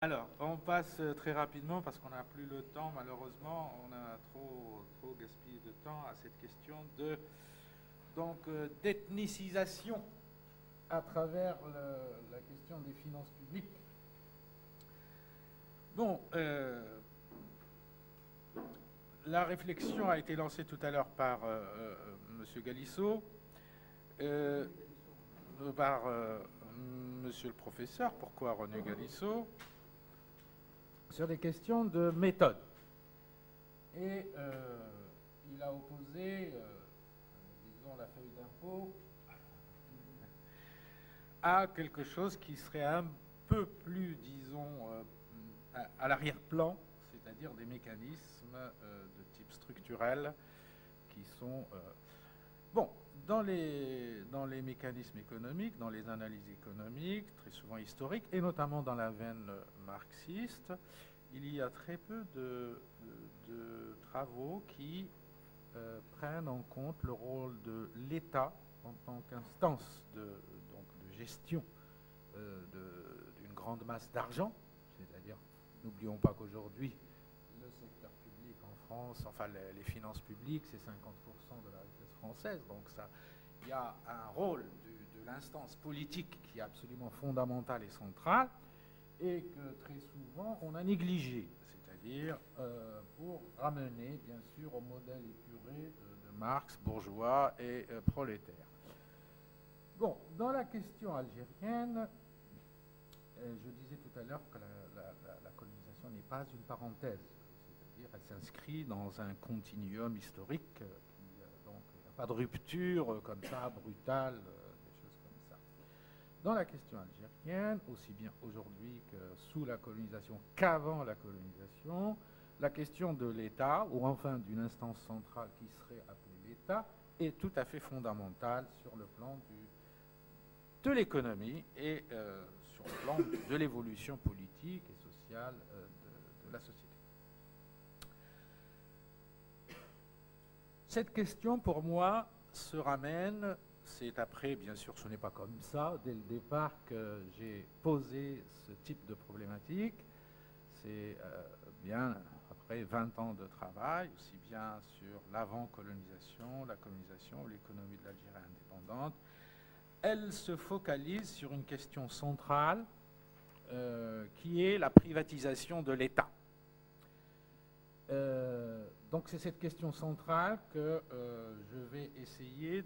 Alors, on passe très rapidement parce qu'on n'a plus le temps, malheureusement, on a trop gaspillé de temps à cette question de d'ethnicisation à travers la question des finances publiques. Bon, la réflexion a été lancée tout à l'heure par M. Galissot, par Monsieur le professeur, pourquoi René Galissot, sur des questions de méthode. Et il a opposé, disons, la feuille d'impôt à quelque chose qui serait un peu plus, disons, à l'arrière-plan, c'est-à-dire des mécanismes de type structurel qui sont... bon, dans les mécanismes économiques, dans les analyses économiques, très souvent historiques, et notamment dans la veine marxiste, il y a très peu de travaux qui prennent en compte le rôle de l'État en tant qu'instance de gestion d'une grande masse d'argent, c'est-à-dire, n'oublions pas qu'aujourd'hui, le secteur public en France, enfin les finances publiques, c'est 50% de la richesse française, donc ça, il y a un rôle de l'instance politique qui est absolument fondamental et central, et que très souvent on a négligé, c'est-à-dire pour ramener bien sûr au modèle épuré de Marx, bourgeois et prolétaire. Bon, dans la question algérienne, je disais tout à l'heure que la colonisation n'est pas une parenthèse, c'est-à-dire elle s'inscrit dans un continuum historique, donc il n'y a pas de rupture comme ça, brutale, des choses comme ça. Dans la question algérienne, aussi bien aujourd'hui que sous la colonisation qu'avant la colonisation, la question de l'État, ou enfin d'une instance centrale qui serait appelée l'État, est tout à fait fondamentale sur le plan de l'économie et sur le plan de l'évolution politique et sociale de la société. Cette question, pour moi, se ramène, c'est après, bien sûr, ce n'est pas comme ça, dès le départ que j'ai posé ce type de problématique, c'est bien après 20 ans de travail, aussi bien sur l'avant-colonisation, la colonisation, l'économie de l'Algérie indépendante. Elle se focalise sur une question centrale qui est la privatisation de l'État. Donc c'est cette question centrale que je vais essayer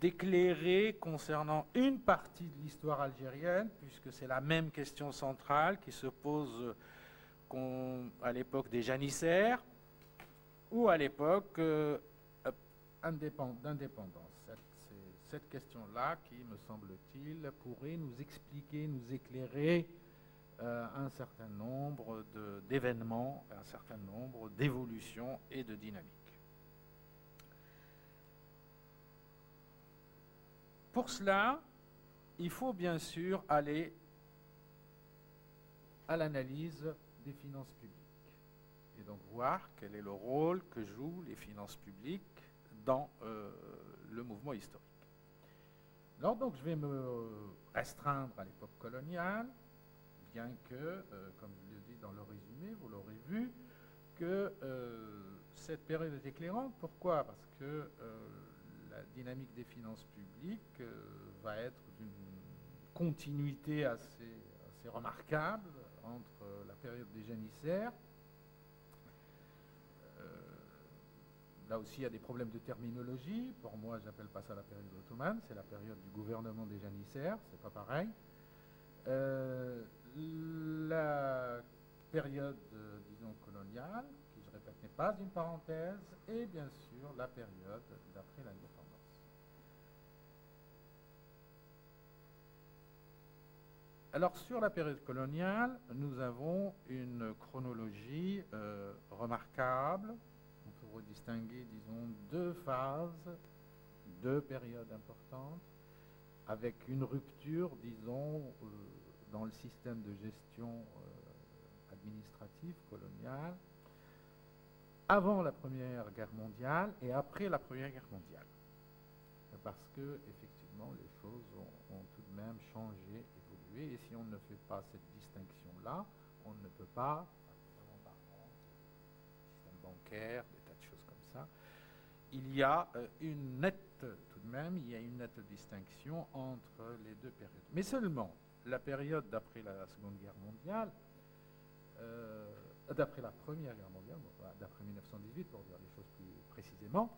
d'éclairer concernant une partie de l'histoire algérienne, puisque c'est la même question centrale qui se pose à l'époque des janissaires ou à l'époque d'indépendance. Cette question-là qui, me semble-t-il, pourrait nous expliquer, nous éclairer un certain nombre d'événements, un certain nombre d'évolutions et de dynamiques. Pour cela, il faut bien sûr aller à l'analyse des finances publiques et donc voir quel est le rôle que jouent les finances publiques dans le mouvement historique. Alors donc je vais me restreindre à l'époque coloniale, bien que, comme je l'ai dit dans le résumé, vous l'aurez vu, que cette période est éclairante. Pourquoi ? Parce que la dynamique des finances publiques va être d'une continuité assez remarquable entre la période des janissaires. Là aussi, il y a des problèmes de terminologie. Pour moi, je n'appelle pas ça la période ottomane, c'est la période du gouvernement des janissaires, c'est pas pareil. La période, disons, coloniale, qui, je répète, n'est pas une parenthèse, et bien sûr la période d'après l'indépendance. Alors, sur la période coloniale, nous avons une chronologie remarquable. On pourrait distinguer, disons, deux phases, deux périodes importantes, avec une rupture, disons, dans le système de gestion administrative coloniale, avant la Première Guerre mondiale et après la Première Guerre mondiale. Parce que, effectivement, les choses ont tout de même changé, évolué, et si on ne fait pas cette distinction, là, on ne peut pas, notamment parlant du système bancaire, des tas de choses comme ça, il y a une nette, tout de même, il y a une nette distinction entre les deux périodes. Mais seulement la période d'après la Seconde Guerre mondiale, d'après la Première Guerre mondiale, d'après 1918 pour dire les choses plus précisément,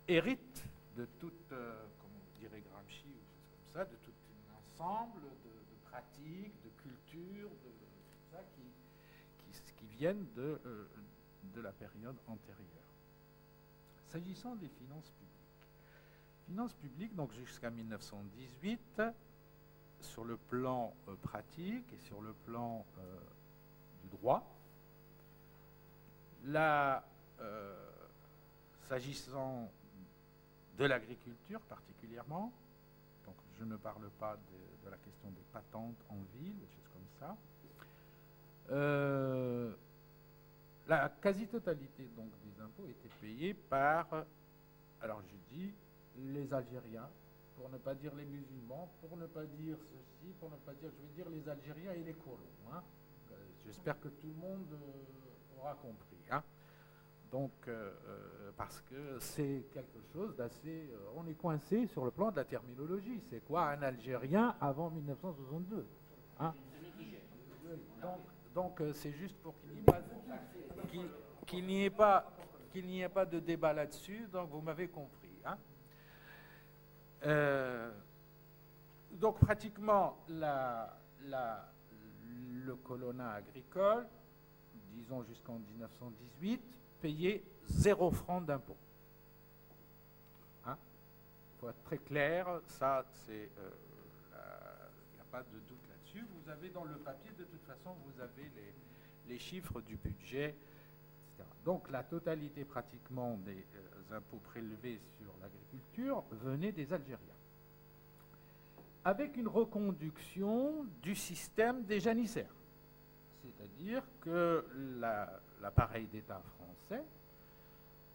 hérite de toute, comme dirait Gramsci ou choses comme ça, de tout un ensemble de pratiques, de cultures, de tout ça qui viennent de la période antérieure. S'agissant des finances publiques, donc jusqu'à 1918, sur le plan pratique et sur le plan du droit, s'agissant de l'agriculture particulièrement, donc je ne parle pas de la question des patentes en ville, des choses comme ça, la quasi-totalité donc des impôts était payée par, alors je dis, les Algériens, pour ne pas dire les musulmans, pour ne pas dire ceci, pour ne pas dire, je vais dire les Algériens et les colons. Hein. J'espère que tout le monde aura compris. Hein. Donc, parce que c'est quelque chose d'assez... on est coincé sur le plan de la terminologie. C'est quoi un Algérien avant 1962 hein. Donc c'est juste pour qu'il n'y ait pas de débat là-dessus. Donc, vous m'avez compris. Hein. Donc, pratiquement, le colonna agricole, disons jusqu'en 1918, payait 0 franc d'impôt. Hein? Il faut être très clair, ça, c'est, il n'y a pas de doute là-dessus. Vous avez dans le papier, de toute façon, vous avez les chiffres du budget, etc. Donc, la totalité pratiquement des impôts prélevés sur l'agriculture venait des Algériens, avec une reconduction du système des janissaires. C'est-à-dire que l'appareil d'État français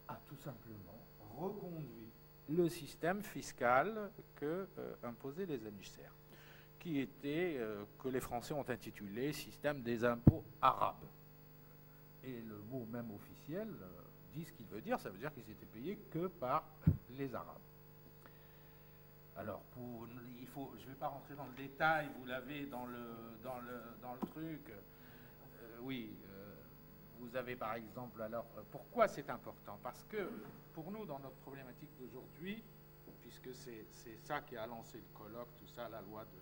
a tout simplement reconduit le système fiscal que imposaient les janissaires, qui était, que les Français ont intitulé « système des impôts arabes ». Et le mot même officiel dit ce qu'il veut dire, ça veut dire qu'ils étaient payés que par les Arabes. Alors, je ne vais pas rentrer dans le détail, vous l'avez dans le truc. Oui, vous avez par exemple, alors, pourquoi c'est important? Parce que pour nous, dans notre problématique d'aujourd'hui, puisque c'est ça qui a lancé le colloque, tout ça, la loi, etc.,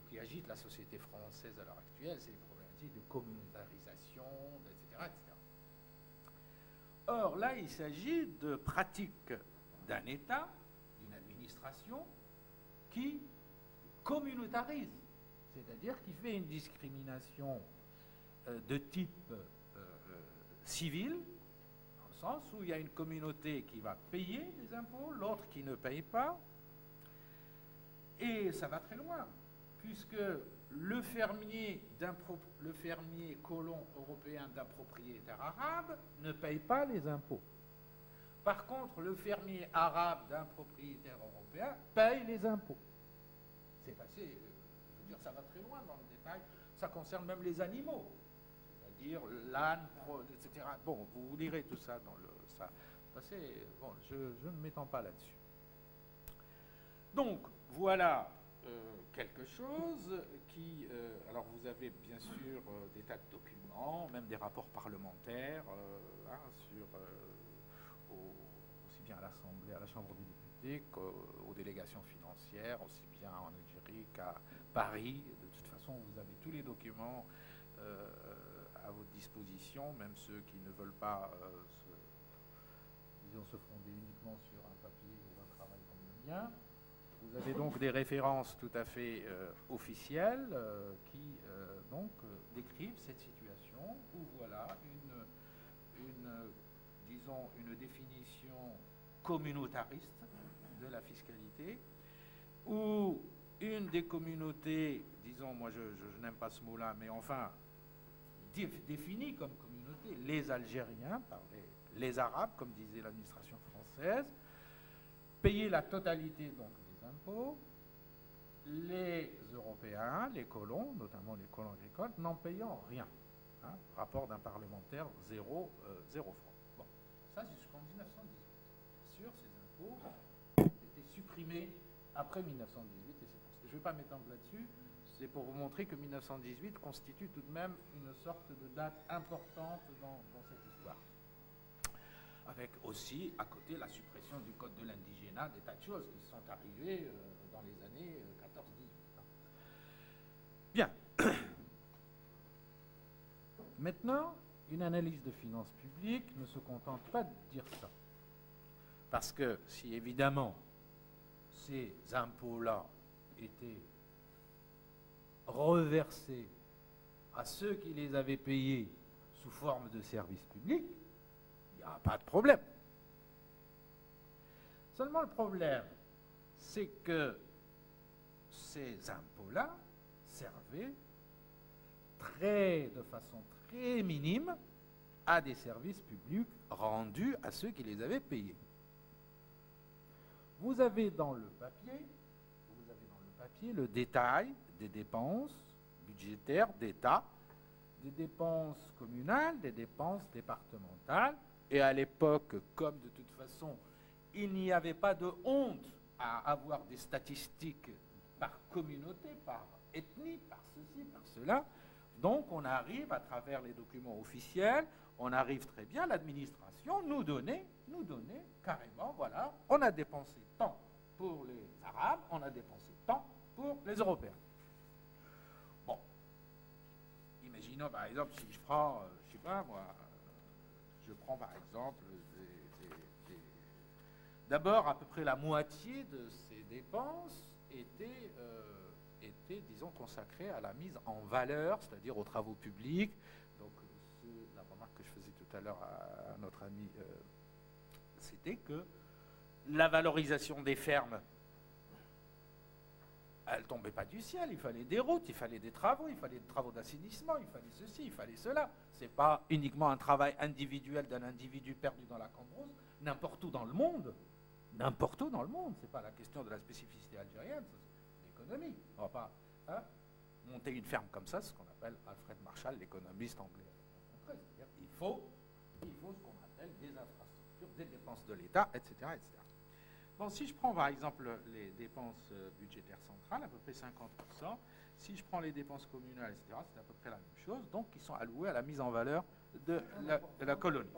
qui agite la société française à l'heure actuelle, c'est les problématiques de communautarisation, etc., etc. Or, là, il s'agit de pratiques d'un État, d'une administration, qui communautarise, c'est-à-dire qui fait une discrimination de type civil, dans le sens où il y a une communauté qui va payer des impôts, l'autre qui ne paye pas, et ça va très loin, puisque le fermier colon européen d'un propriétaire arabe ne paye pas les impôts. Par contre, le fermier arabe d'un propriétaire européen paye les impôts. C'est assez, je veux dire, ça va très loin dans le détail. Ça concerne même les animaux, c'est-à-dire l'âne, etc. Bon, vous lirez tout ça dans ça. Bon, je ne m'étends pas là-dessus. Donc, voilà quelque chose qui... alors, vous avez bien sûr des tas de documents, même des rapports parlementaires, sur... aussi bien à l'Assemblée, à la Chambre des députés qu'aux délégations financières, aussi bien en Algérie qu'à Paris. De toute façon, vous avez tous les documents à votre disposition, même ceux qui ne veulent pas se fonder uniquement sur un papier ou un travail comme le mien. Vous avez donc des références tout à fait officielles qui donc décrivent cette situation où voilà une définition communautariste de la fiscalité, où une des communautés, disons, moi je n'aime pas ce mot-là, mais enfin, définie comme communauté, les Algériens, les Arabes, comme disait l'administration française, payaient la totalité donc des impôts, les Européens, les colons, notamment les colons agricoles, n'en payant rien. Hein, rapport d'un parlementaire, 0 francs. Bon, ça c'est jusqu'en 1918. Bien sûr, ces impôts étaient supprimés après 1918, et c'est pour ça. Je ne vais pas m'étendre là-dessus, c'est pour vous montrer que 1918 constitue tout de même une sorte de date importante dans cette histoire. Avec aussi, à côté, la suppression du code de l'indigénat, des tas de choses qui sont arrivées dans les années 14-18. Bien. Maintenant, une analyse de finances publiques ne se contente pas de dire ça. Parce que si, évidemment, ces impôts-là étaient reversés à ceux qui les avaient payés sous forme de services publics, il n'y a pas de problème. Seulement le problème, c'est que ces impôts-là servaient de façon très minime à des services publics rendus à ceux qui les avaient payés. Vous avez dans le papier le détail des dépenses budgétaires d'État, des dépenses communales, des dépenses départementales. Et à l'époque, comme de toute façon, il n'y avait pas de honte à avoir des statistiques par communauté, par ethnie, par ceci, par cela. Donc on arrive, à travers les documents officiels, on arrive très bien, l'administration nous donnait carrément, voilà, on a dépensé tant pour les Arabes, on a dépensé tant pour les Européens. Bon, imaginons par exemple, si je prends, je sais pas moi, je prends par exemple, d'abord à peu près la moitié de ces dépenses étaient, disons, consacrées à la mise en valeur, c'est-à-dire aux travaux publics. Donc, la remarque que je faisais tout à l'heure à notre ami, c'était que la valorisation des fermes, elle ne tombait pas du ciel. Il fallait des routes, il fallait des travaux d'assainissement, il fallait ceci, il fallait cela. Ce n'est pas uniquement un travail individuel d'un individu perdu dans la cambrousse, n'importe où dans le monde. N'importe où dans le monde. Ce n'est pas la question de la spécificité algérienne, c'est l'économie. On ne va pas monter une ferme comme ça, ce qu'on appelle Alfred Marshall, l'économiste anglais. C'est-à-dire qu'il faut ce qu'on appelle des infrastructures, des dépenses de l'État, etc., etc. Bon, si je prends par exemple les dépenses budgétaires centrales, à peu près 50%, si je prends les dépenses communales, etc., c'est à peu près la même chose, donc qui sont allouées à la mise en valeur de la colonie.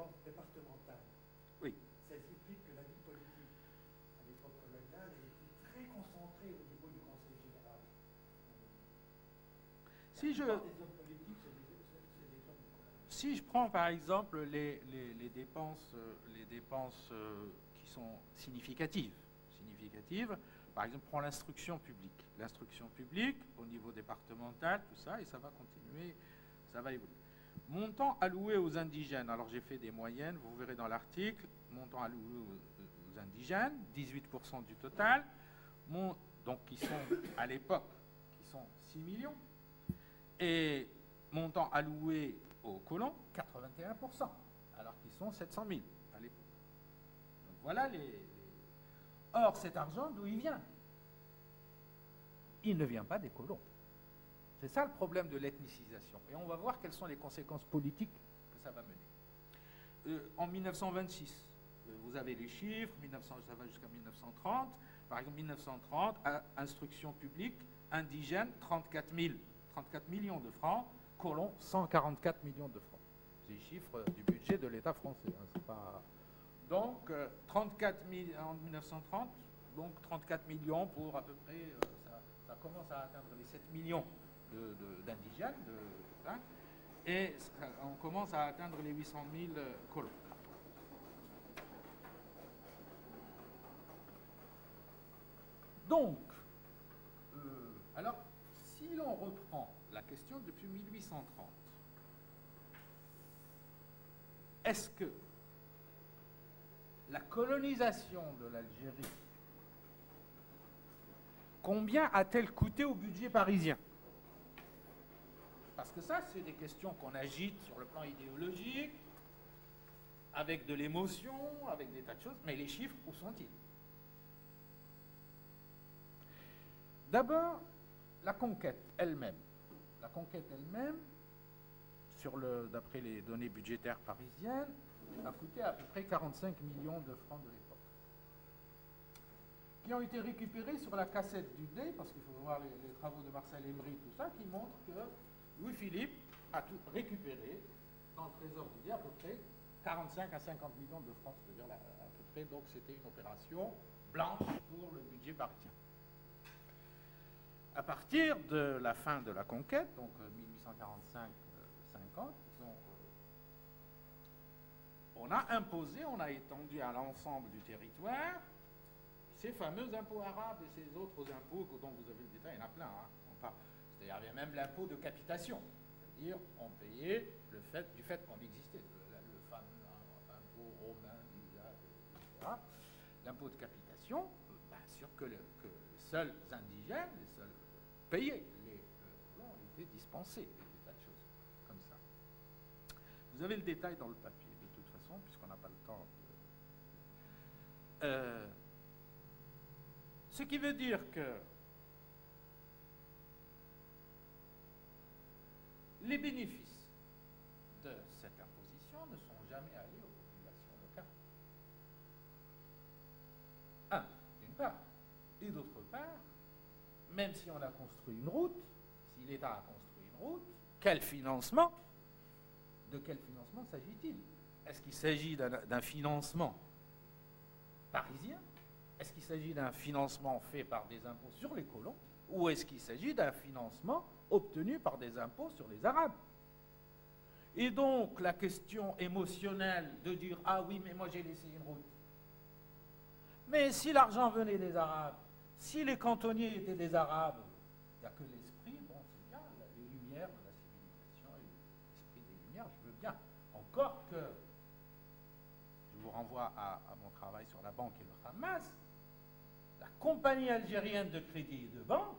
Oui. Ça explique que la vie politique à l'époque coloniale était très concentrée au niveau du Conseil général. Si je prends par exemple les dépenses qui sont significatives, par exemple, prends l'instruction publique. L'instruction publique, au niveau départemental, tout ça, et ça va continuer, ça va évoluer. Montant alloué aux indigènes. Alors j'ai fait des moyennes, vous verrez dans l'article. Montant alloué aux indigènes, 18% du total. Donc qui sont, à l'époque, qui sont 6 millions. Et montant alloué aux colons, 81%, alors qu'ils sont 700 000 à l'époque. Donc voilà Or, cet argent, d'où il vient? Il ne vient pas des colons. C'est ça le problème de l'ethnicisation. Et on va voir quelles sont les conséquences politiques que ça va mener. En 1926, vous avez les chiffres, ça va jusqu'à 1930. Par exemple, 1930, instruction publique, indigène, 34 millions de francs, colons, 144 millions de francs. C'est les chiffres du budget de l'État français. Hein, c'est pas... Donc, 34 millions en 1930, donc 34 millions pour à peu près, ça commence à atteindre les 7 millions d'indigènes, et on commence à atteindre les 800 000 colons. Donc, alors, si l'on reprend la question depuis 1830, est-ce que la colonisation de l'Algérie, combien a-t-elle coûté au budget parisien? Parce que ça, c'est des questions qu'on agite sur le plan idéologique, avec de l'émotion, avec des tas de choses, mais les chiffres, où sont-ils? D'abord, la conquête elle-même. La conquête elle-même, d'après les données budgétaires parisiennes, a coûté à peu près 45 millions de francs de l'époque, qui ont été récupérés sur la cassette du Day, parce qu'il faut voir les travaux de Marcel Emery, tout ça, qui montrent que Louis-Philippe a tout récupéré dans le trésor du Day à peu près 45 à 50 millions de francs, c'est-à-dire à peu près, donc c'était une opération blanche pour le budget parisien. À partir de la fin de la conquête, donc 1845-50, on a imposé, on a étendu à l'ensemble du territoire ces fameux impôts arabes et ces autres impôts dont vous avez le détail, il y en a plein. C'est-à-dire il y avait même l'impôt de capitation, c'est-à-dire on payait du fait qu'on existait, le fameux impôt romain, etc. L'impôt de capitation, bien sûr que les seuls indigènes, les seuls payaient, les colons étaient dispensés, des tas de choses comme ça. Vous avez le détail dans le papier, de toute façon, puisqu'on n'a pas le temps de... ce qui veut dire que les bénéfices de cette imposition ne sont jamais allés aux populations locales. D'une part. Et d'autre part, même si on a construit une route, si l'État a construit une route, quel financement? De quel financement s'agit-il? Est-ce qu'il s'agit d'un financement parisien? Est-ce qu'il s'agit d'un financement fait par des impôts sur les colons? Ou est-ce qu'il s'agit d'un financement obtenu par des impôts sur les Arabes? Et donc, la question émotionnelle de dire « Ah oui, mais moi j'ai laissé une route ». Mais si l'argent venait des Arabes, si les cantonniers étaient des Arabes, il n'y a que l'esprit, bon, c'est bien, les lumières de la civilisation et l'esprit des lumières, je veux bien. Encore que, je vous renvoie à mon travail sur la banque et le Hamas, la compagnie algérienne de crédit et de banque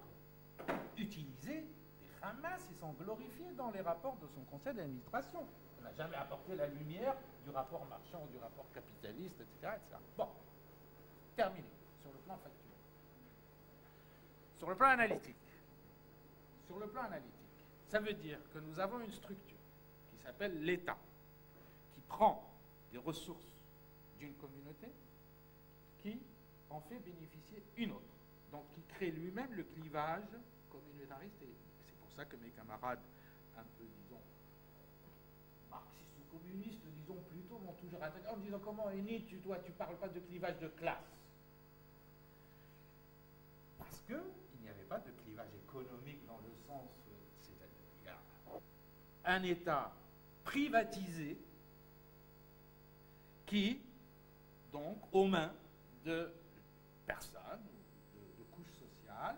utilisait des Hamas et s'en glorifiait dans les rapports de son conseil d'administration. On n'a jamais apporté la lumière du rapport marchand ou du rapport capitaliste, etc., etc. Bon, terminé sur le plan factuel. Sur le plan analytique, ça veut dire que nous avons une structure qui s'appelle l'État, qui prend des ressources d'une communauté, qui en fait bénéficier une autre. Donc qui crée lui-même le clivage communautariste. Et c'est pour ça que mes camarades, un peu, disons, marxistes ou communistes, disons plutôt, m'ont toujours attaqué en me disant comment, Enid, tu parles pas de clivage de classe. Parce qu'il n'y avait pas de clivage économique dans le sens, c'est-à-dire qu'il y a un État privatisé qui, donc, aux mains de personnes, de couches sociales,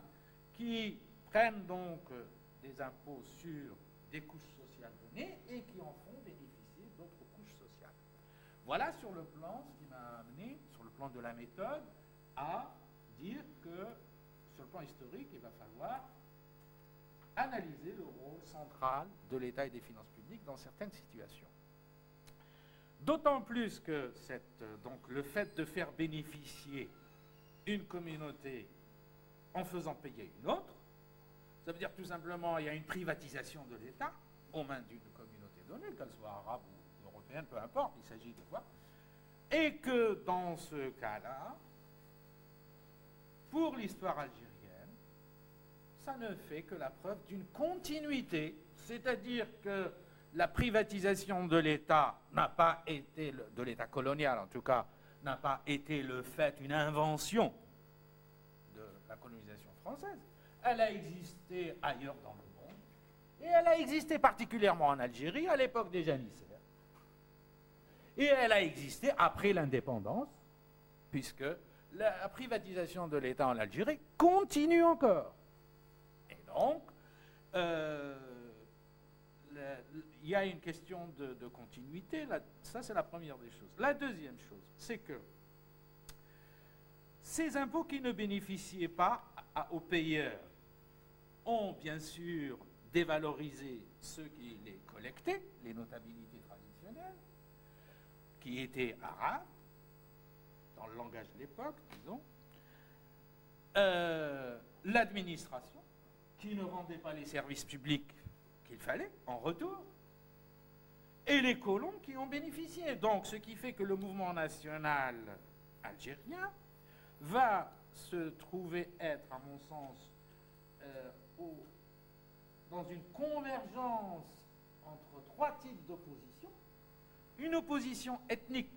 qui prennent donc des impôts sur des couches sociales données et qui en font bénéficier d'autres couches sociales. Voilà sur le plan, ce qui m'a amené, sur le plan de la méthode, à dire que sur le plan historique, il va falloir analyser le rôle central de l'État et des finances publiques dans certaines situations. D'autant plus que donc, le fait de faire bénéficier une communauté en faisant payer une autre, ça veut dire tout simplement il y a une privatisation de l'État aux mains d'une communauté donnée, qu'elle soit arabe ou européenne, peu importe, il s'agit de quoi, et que dans ce cas-là, pour l'histoire algérienne, ça ne fait que la preuve d'une continuité, c'est-à-dire que la privatisation de l'État n'a pas été, de l'État colonial en tout cas, n'a pas été le fait, une invention de la colonisation française. Elle a existé ailleurs dans le monde, et elle a existé particulièrement en Algérie à l'époque des janissaires. Et elle a existé après l'indépendance, puisque la privatisation de l'État en Algérie continue encore. Et donc, il y a une question de continuité, là, ça c'est la première des choses. La deuxième chose, c'est que ces impôts qui ne bénéficiaient pas aux payeurs ont bien sûr dévalorisé ceux qui les collectaient, les notabilités traditionnelles, qui étaient arabes, dans le langage de l'époque, disons, l'administration, qui ne rendait pas les services publics qu'il fallait en retour, et les colons qui en bénéficiaient. Donc, ce qui fait que le mouvement national algérien va se trouver être, à mon sens, dans une convergence entre trois types d'opposition. Une opposition ethnique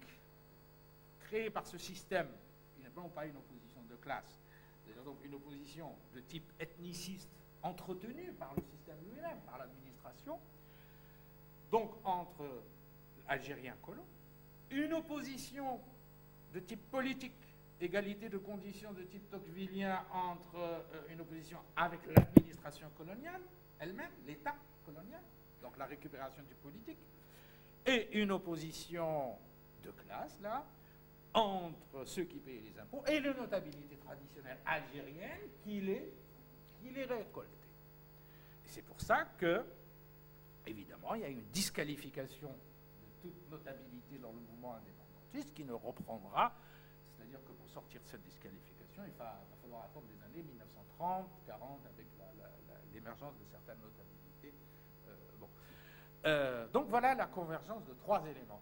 créée par ce système, qui n'est pas une opposition de classe, c'est donc une opposition de type ethniciste entretenue par le système lui-même, par l'administration, donc entre Algériens colons, une opposition de type politique, égalité de conditions de type tocquevillien entre une opposition avec l'administration coloniale elle-même, l'État colonial, donc la récupération du politique, et une opposition de classe, là, entre ceux qui payaient les impôts et les notabilités traditionnelles algériennes qui les récoltaient. Et c'est pour ça que, évidemment, il y a une disqualification de toute notabilité dans le mouvement indépendantiste qui ne reprendra, c'est-à-dire que pour sortir de cette disqualification, il va falloir attendre les années 1930, 40, avec l'émergence de certaines notabilités. Donc voilà la convergence de trois éléments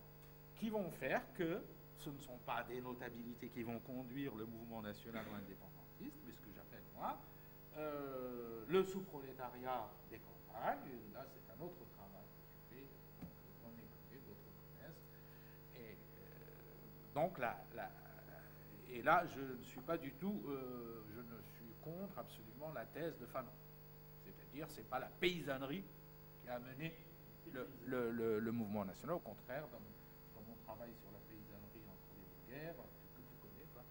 qui vont faire que ce ne sont pas des notabilités qui vont conduire le mouvement national ou indépendantiste, mais ce que j'appelle moi le sous-prolétariat des campagnes. Et là, c'est un autre travail que je fais, qu'on connaît, d'autres connaissent. Et donc et là, je ne suis pas du tout, je ne suis contre absolument la thèse de Fanon. C'est-à-dire, c'est pas la paysannerie qui a mené le mouvement national. Au contraire, dans mon travail sur la paysannerie entre les deux guerres, que tu connais, toi,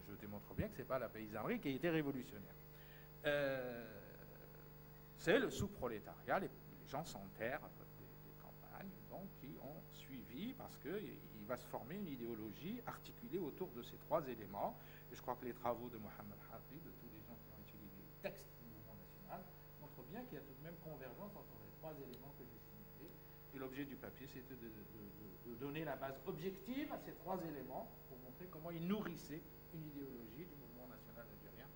je démontre bien que c'est pas la paysannerie qui a été révolutionnaire. C'est le sous-prolétariat, les gens sans terre des campagnes, donc, qui ont suivi, parce qu'il va se former une idéologie articulée autour de ces trois éléments. Et je crois que les travaux de Mohamed Hafi, de tous les gens qui ont utilisé les textes du mouvement national, montrent bien qu'il y a tout de même convergence entre les trois éléments que j'ai signalés. Et l'objet du papier, c'était de donner la base objective à ces trois éléments pour montrer comment ils nourrissaient une idéologie du mouvement national algérien